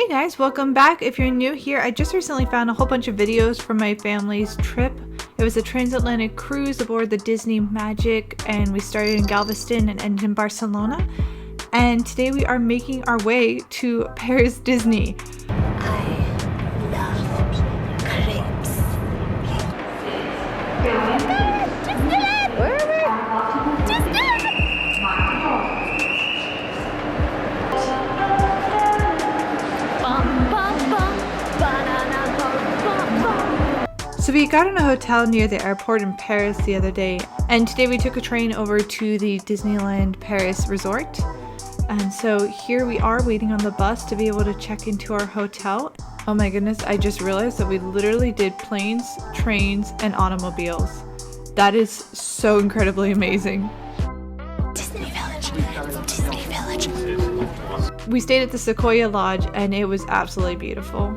Hey guys, welcome back. If you're new here, I just recently found a whole bunch of videos from my family's trip. It was a transatlantic cruise aboard the Disney Magic, and we started in Galveston and ended in Barcelona. And today we are making our way to Paris Disney. I love crepes. Disneyland! Where are we? Disneyland! So we got in a hotel near the airport in Paris the other day, and today we took a train over to the Disneyland Paris resort. And so here we are waiting on the bus to be able to check into our hotel. Oh my goodness, I just realized that we literally did planes, trains, and automobiles. That is so incredibly amazing. Disney Village. Disney Village. We stayed at the Sequoia Lodge and it was absolutely beautiful.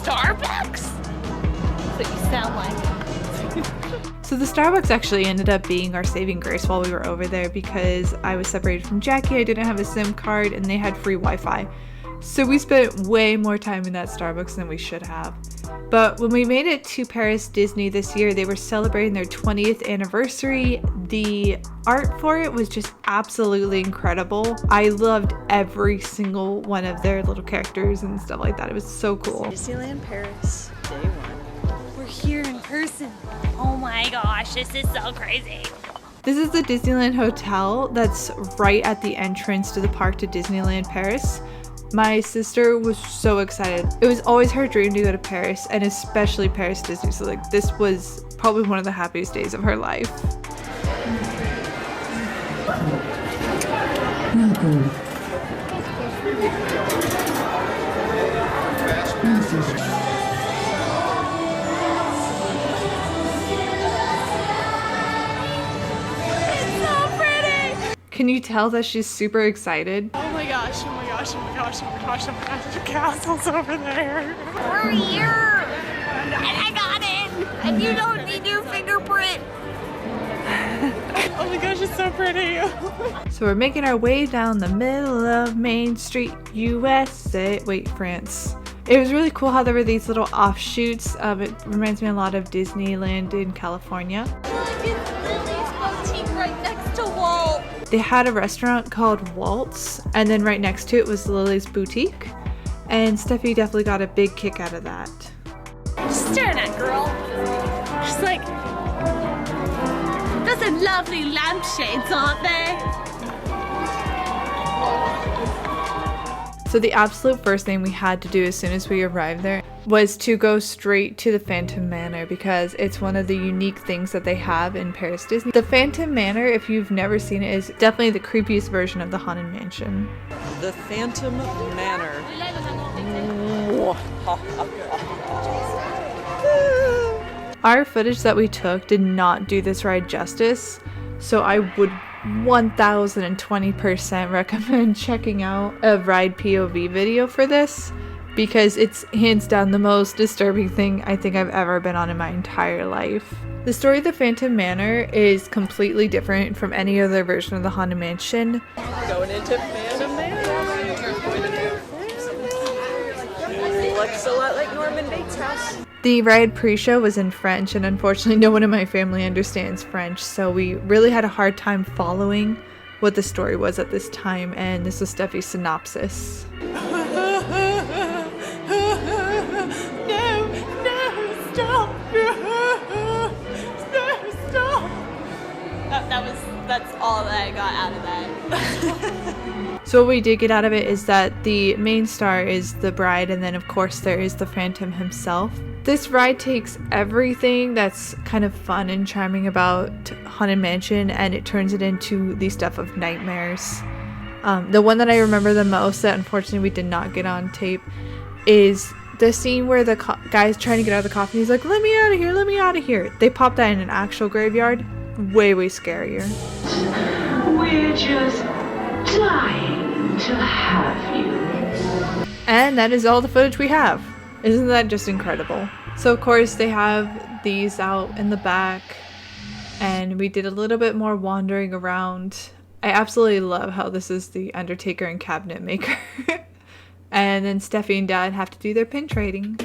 Starbucks? That's what you sound like. So the Starbucks actually ended up being our saving grace while we were over there because I was separated from Jackie, I didn't have a SIM card, and they had free Wi-Fi. So we spent way more time in that Starbucks than we should have. But when we made it to Paris Disney this year, they were celebrating their 20th anniversary. The art for it was just absolutely incredible. I loved every single one of their little characters and stuff like that. It was so cool. Disneyland Paris, day one. We're here in person. Oh my gosh, this is so crazy. This is the Disneyland Hotel that's right at the entrance to the park to Disneyland Paris. My sister was so excited. It was always her dream to go to Paris, and especially Paris Disney. So like this was probably one of the happiest days of her life. It's so pretty. Can you tell that she's super excited? Oh my gosh, oh my gosh, oh my gosh, oh my gosh, oh my gosh, the castle's over there. We're here. And I got in. And you don't need your fingerprint. Oh my gosh, it's so pretty. So we're making our way down the middle of Main Street, USA. Wait, France. It was really cool how there were these little offshoots. It reminds me a lot of Disneyland in California. Look, it's Lily's boutique right next to Walt. They had a restaurant called Walt's, and then right next to it was Lily's Boutique. And Steffi definitely got a big kick out of that. Just staring at girl. She's like, those are lovely lampshades, aren't they? So the absolute first thing we had to do as soon as we arrived there was to go straight to the Phantom Manor because it's one of the unique things that they have in Paris Disney. The Phantom Manor, if you've never seen it, is definitely the creepiest version of the Haunted Mansion. The Phantom Manor. Our footage that we took did not do this ride justice, so I would 1020% recommend checking out a ride POV video for this because it's hands down the most disturbing thing I think I've ever been on in my entire life. The story of the Phantom Manor is completely different from any other version of the Haunted Mansion. Going into Phantom Manor. Looks a lot like Norman Bates' house. The ride pre-show was in French, and unfortunately no one in my family understands French, so we really had a hard time following what the story was at this time, and this was Steffi's synopsis. No, stop. No, stop. That's all that I got out of that. So what we did get out of it is that the main star is the bride, and then of course there is the Phantom himself. This ride takes everything that's kind of fun and charming about Haunted Mansion and it turns it into the stuff of nightmares. The one that I remember the most that unfortunately we did not get on tape is the scene where the guy's trying to get out of the coffin. He's like, let me out of here, let me out of here. They popped that in an actual graveyard. Way scarier. We're just dying to have you. And that is all the footage we have. Isn't that just incredible? So of course they have these out in the back and we did a little bit more wandering around I absolutely love how this is the Undertaker and cabinet maker. And then Steffi and Dad have to do their pin trading.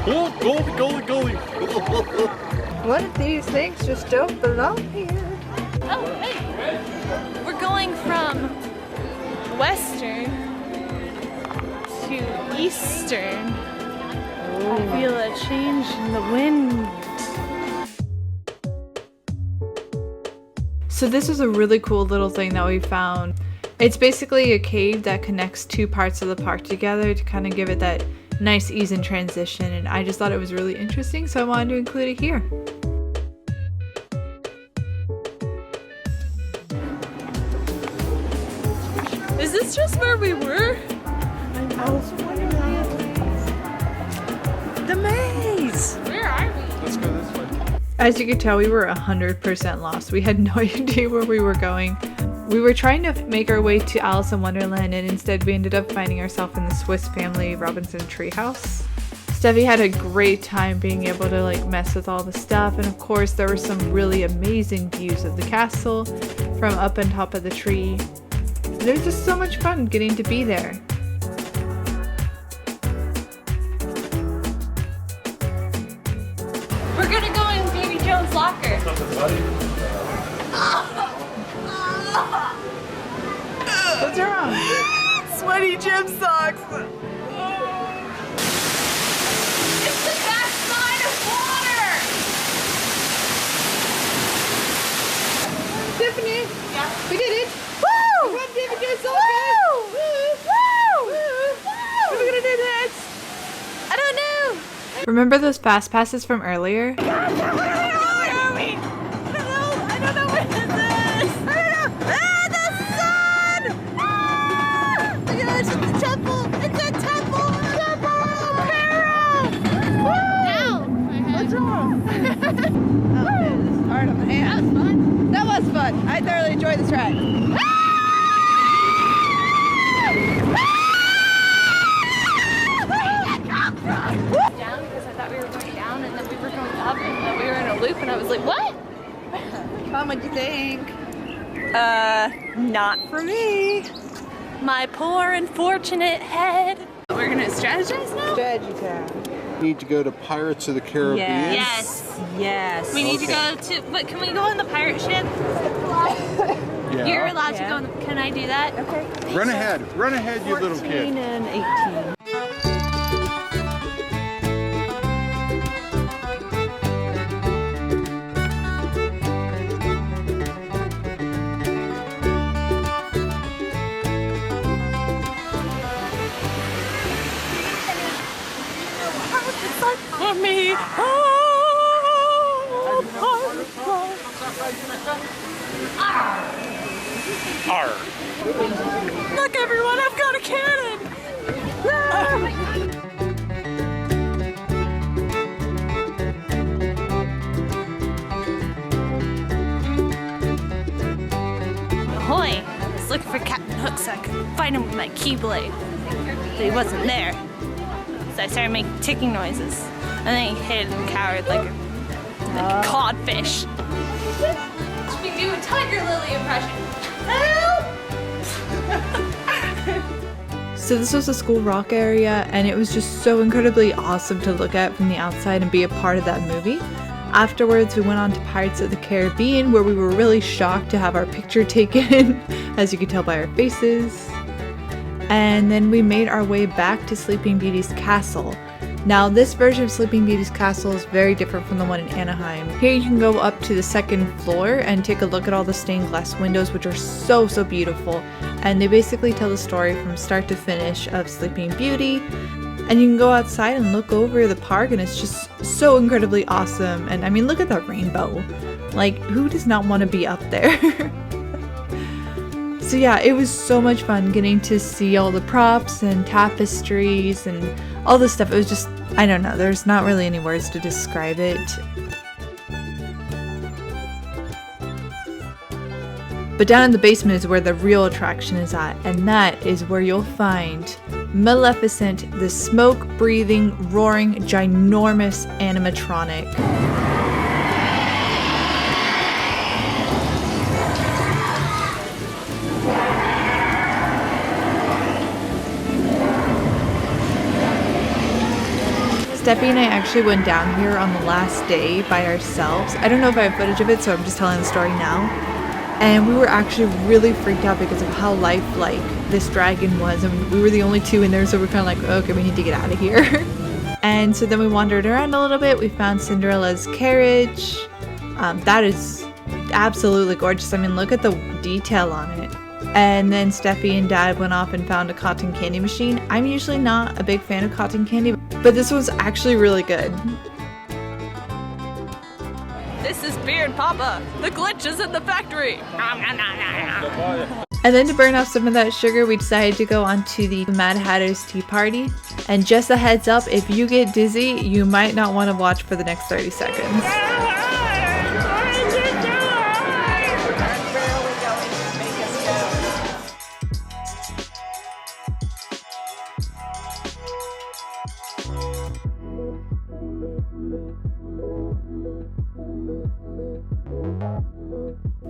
Oh, goalie. What if these things just don't belong here? Oh, hey! We're going from western to eastern. I feel a change in the wind. So this was a really cool little thing that we found. It's basically a cave that connects two parts of the park together to kind of give it that nice ease in transition, and I just thought it was really interesting, so I wanted to include it here. Is this just where we were? The maze! Where are we? Let's go this way. As you could tell, we were 100% lost. We had no idea where we were going. We were trying to make our way to Alice in Wonderland, and instead we ended up finding ourselves in the Swiss Family Robinson treehouse. Steffi had a great time being able to like mess with all the stuff, and of course there were some really amazing views of the castle from up on top of the tree. It was just so much fun getting to be there. We're gonna go in Baby Joe's locker. What's wrong? Sweaty gym socks! It's the back side of water! Tiffany! Yeah. We did it! Woo! Come on, David, you're so Woo! good! Woo! How are we gonna do this? I don't know! Remember those fast passes from earlier? Where are we? I don't know what this is! I don't know! Ah, the sun! Ah! Look at this, it's a temple! It's a temple! Temple of Pharaoh! Ow! What's wrong? Oh man, this is hard on the hand. That was fun. That was fun. I thoroughly enjoyed this ride. Down because I thought we were going down and then we were going up and then we were in a loop and I was like, what? Mom, what'd you think? Not for me. My poor unfortunate head. We're gonna strategize now? Strategy time. Need to go to Pirates of the Caribbean. Yes. Yes. We need to go to, but can we go on the pirate ship? Yeah. You're allowed to go on the, can I do that? Okay. Run ahead, you little 14 kid. and 18. For me. Arr. Look everyone, I've got a cannon. Ahoy! I was looking for Captain Hook so I could find him with my keyblade. But he wasn't there. So I started making ticking noises. And then he hid and cowered like a codfish. Should we do a Tiger Lily impression? Help! So this was the School Rock area, and it was just so incredibly awesome to look at from the outside and be a part of that movie. Afterwards, we went on to Pirates of the Caribbean, where we were really shocked to have our picture taken, as you could tell by our faces. And then we made our way back to Sleeping Beauty's castle. Now, this version of Sleeping Beauty's castle is very different from the one in Anaheim. Here you can go up to the second floor and take a look at all the stained glass windows, which are so beautiful. And they basically tell the story from start to finish of Sleeping Beauty. And you can go outside and look over the park, and it's just so incredibly awesome. And I mean, look at that rainbow. Like, who does not want to be up there? So yeah, it was so much fun getting to see all the props and tapestries and all this stuff. It was just, I don't know, there's not really any words to describe it. But down in the basement is where the real attraction is at, and that is where you'll find Maleficent, the smoke-breathing, roaring, ginormous animatronic. Steffi and I actually went down here on the last day by ourselves. I don't know if I have footage of it, so I'm just telling the story now. And we were actually really freaked out because of how lifelike this dragon was, and we were the only two in there, so we're kind of like, okay, we need to get out of here. And so then we wandered around a little bit. We found Cinderella's carriage. That is absolutely gorgeous. I mean, look at the detail on it. And then Steffi and Dad went off and found a cotton candy machine. I'm usually not a big fan of cotton candy, but this was actually really good. This is Beard Papa. The glitch is in the factory. And then to burn off some of that sugar, we decided to go on to the Mad Hatter's Tea Party. And just a heads up, if you get dizzy, you might not want to watch for the next 30 seconds.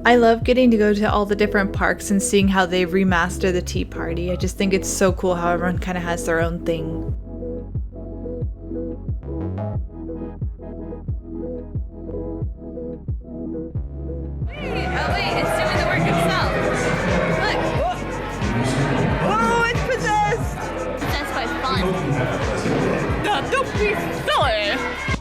I love getting to go to all the different parks and seeing how they remaster the Tea Party. I just think it's so cool how everyone kind of has their own thing. Oh wait, it's doing the work itself. Look. Oh, it's possessed! That's quite fun. Now, don't be silly.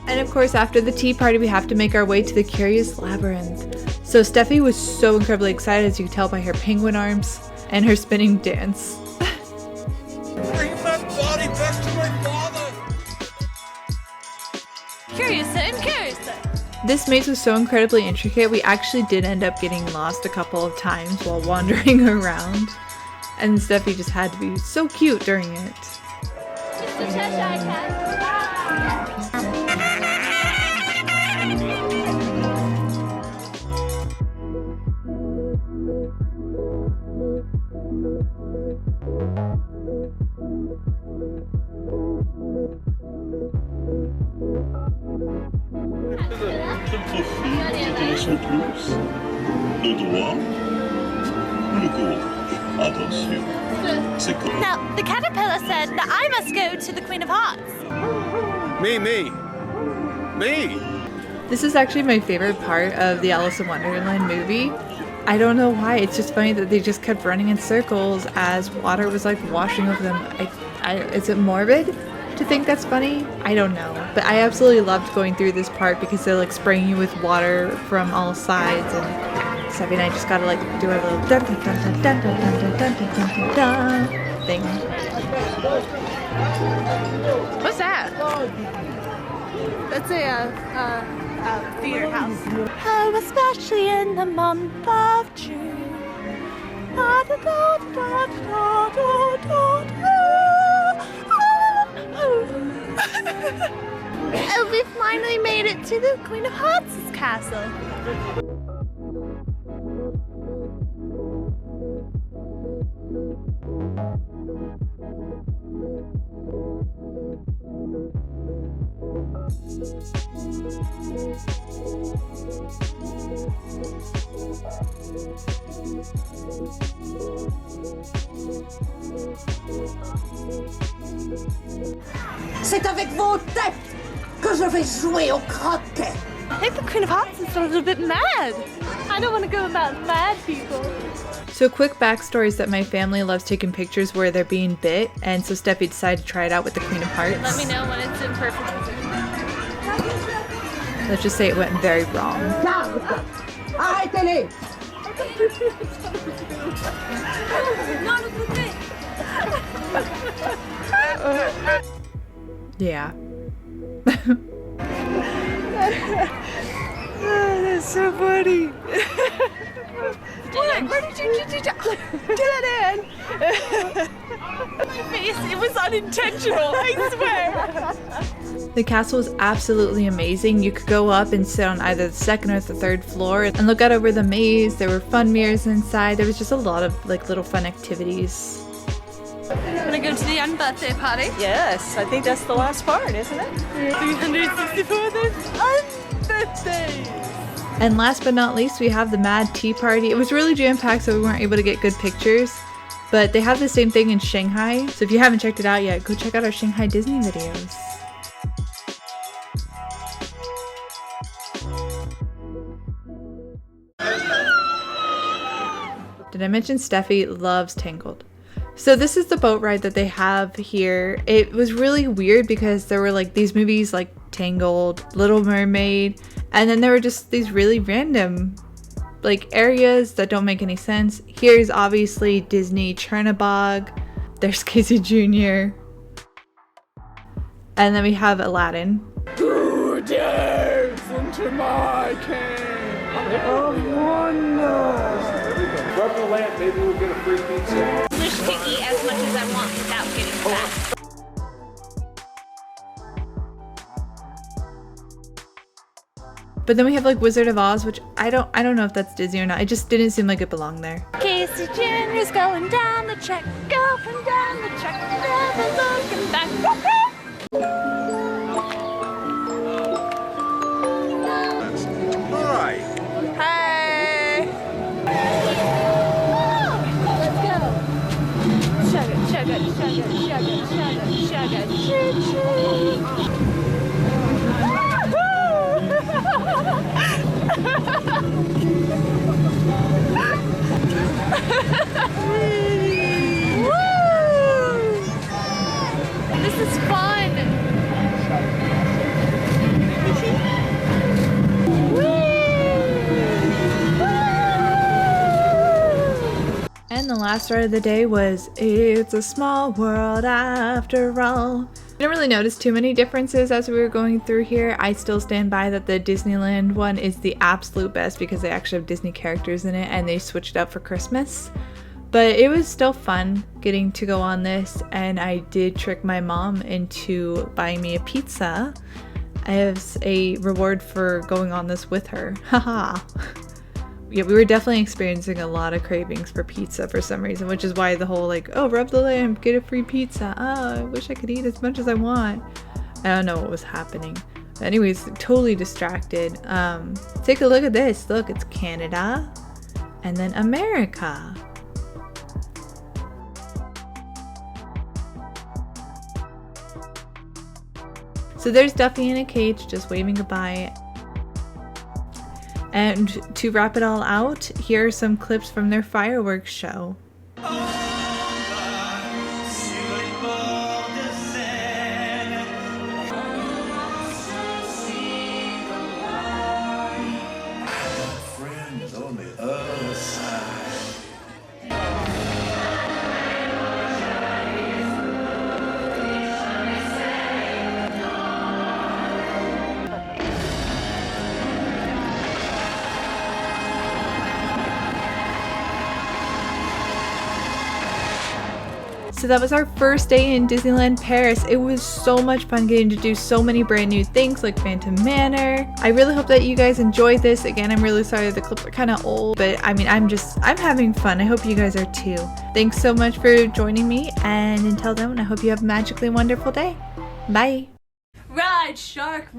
And of course, after the Tea Party, we have to make our way to the Curious Labyrinth. So Steffi was so incredibly excited, as you can tell by her penguin arms and her spinning dance. Bring my body back to my father! Curious and curious. This maze was so incredibly intricate, we actually did end up getting lost a couple of times while wandering around. And Steffi just had to be so cute during it. Mr. Cheshire Cat. Intéressons plus le droit ou le gauche. Attention, c'est comme... Now, the caterpillar said that I must go to the Queen of Hearts. Me! This is actually my favorite part of the Alice in Wonderland movie. I don't know why, it's just funny that they just kept running in circles as water was like washing over them. Is it morbid to think that's funny? I don't know. But I absolutely loved going through this part because they're like spraying you with water from all sides, and Steffi and I just gotta like do our little dun dun dun dun dun dun dun dun dun dun dun thing. What's that? That's a theater house. Oh, especially in the month of June. Da, da, da, da, da, da, da, da. Oh, we finally made it to the Queen of Hearts' castle. C'est avec vos têtes que je vais jouer au croquet. I think the Queen of Hearts is a little bit mad. I don't want to go about mad people. So quick backstory is that my family loves taking pictures where they're being bit, and so Steffi decided to try it out with the Queen of Hearts. Let me know when it's in perfect. Let's just say it went very wrong. Garde! Arrêtez-les! Yeah. That's so funny. Where did you do that in? My face, it was unintentional, I swear. The castle is absolutely amazing. You could go up and sit on either the second or the third floor and look out over the maze. There were fun mirrors inside. There was just a lot of like little fun activities. Wanna go to the unbirthday party? Yes, I think that's the last part, isn't it? 364 unbirthdays. And last but not least, we have the Mad Tea Party. It was really jam-packed, so we weren't able to get good pictures. But they have the same thing in Shanghai. So if you haven't checked it out yet, go check out our Shanghai Disney videos. Did I mention Steffi loves Tangled? So this is the boat ride that they have here. It was really weird because there were like these movies like Tangled, Little Mermaid, and then there were just these really random like areas that don't make any sense. Here's obviously Disney Chernabog. There's Casey Jr. And then we have Aladdin. Who dares into my cave of wonder? Rub the lamp, maybe we'll get a free pizza. Wish to eat as much as I want without getting fat. But then we have like Wizard of Oz, which I don't know if that's Disney or not. It just didn't seem like it belonged there. Casey Jr.'s going down the track, going down the track, never looking back. Hi. Hey! Let's go! Chugga, chugga, chugga, chugga, chugga, chugga, choo choo! This is fun! And the last ride of the day was It's a Small World After All. I didn't really notice too many differences as we were going through here. I still stand by that the Disneyland one is the absolute best because they actually have Disney characters in it and they switched it up for Christmas. But it was still fun getting to go on this, and I did trick my mom into buying me a pizza as a reward for going on this with her. Haha. Yeah, we were definitely experiencing a lot of cravings for pizza for some reason, which is why the whole like, oh, rub the lamp, get a free pizza. Oh, I wish I could eat as much as I want. I don't know what was happening. But anyways, totally distracted. Take a look at this. Look, it's Canada and then America. So there's Duffy in a cage just waving goodbye. And to wrap it all out, here are some clips from their fireworks show. Friends on the other side. So that was our first day in Disneyland Paris. It was so much fun getting to do so many brand new things like Phantom Manor. I really hope that you guys enjoyed this. Again, I'm really sorry the clips are kind of old, but I mean, I'm having fun. I hope you guys are too. Thanks so much for joining me, and until then, I hope you have a magically wonderful day. Bye. Ride, shark!